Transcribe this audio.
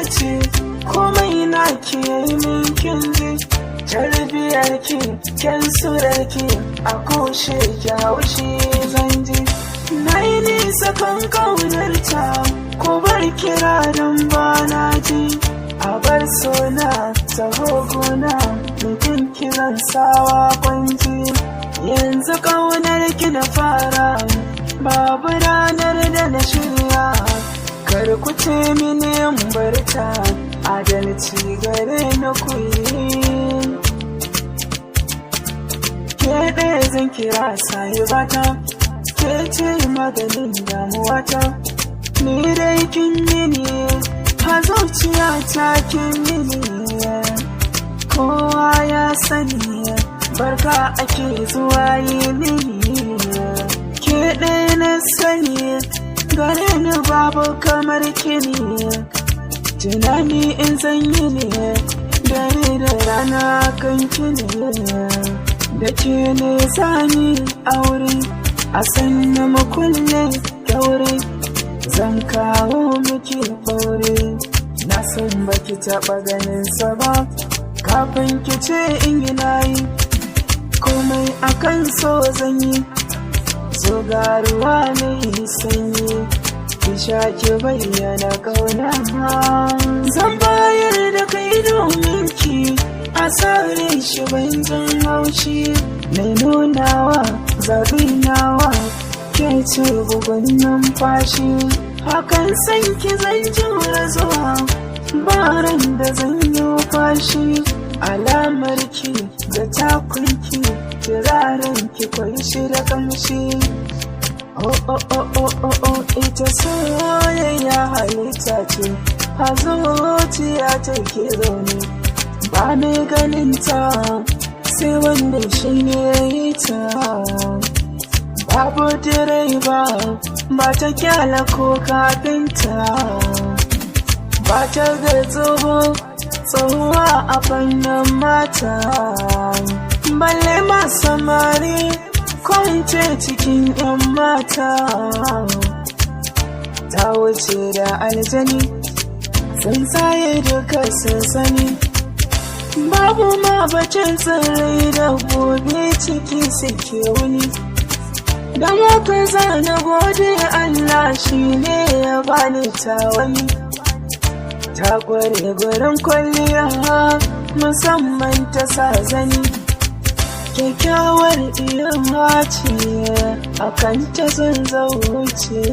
ce komai na ki yi min kinji, tarbiyar ki kyan surar ki a kushe ki haushi zanji. Na yi nisa kan kaunar ta ko bar kira don ba na ji, a bar sona ta hoguna mutum kiran sawa kwanji. Yanzu kaunar ki na fara babu ranar da na shirya, kar ku ce mini yan barta adalci gare na kuyi. Ke ɗaya zan kira sahibata, ke ce maganin damuwata, ni dai kin mini a zuciya ta kin mini. Kowa ya sani barka ake zuwa yi mini, ke ɗaya na sani gare ni babu kamar kini. Tunani in zan yi ne dare da rana kan kini, da ke ne zani aure a sanna makulle kyaure, zan kawo miki ɓaure. Na san baki taɓa ganin sa ba, kafin ki ce in yi nayi komai akan so zan yi. Zo ga ruwa mai sanyi ki sha ki bayyana ƙauna, zan bayar da kai domin ki a sare shi ban jin haushi. Mai nunawa zaɓi nawa ke ce bugun numfashi, hakan san ki zan jura zuwa baran da zan yi fashi. Alamar ki da takunki turaren ki kwai shi da kamshi. Oh oh oh oh oh oh, ita soyayya halitta ce a zuciya take zaune, ba mai ganin ta sai wanda shi ne ya yi ta. Babu direba ba ta kyala ko kafinta, ba ta ga tsohuwa a fannin mata, balle ma samari kwance cikin 'yan mata. Ta wuce da aljani sun tsaye duka sansani, babu ma bacin tsirrai da gobe ciki suke wuni. Don haka zana gode Allah shi ne ya bani tawani, ta gware gurin kwalliya musamman ta sa zani. Kyakkyawar iya ce akan ta zan zauce.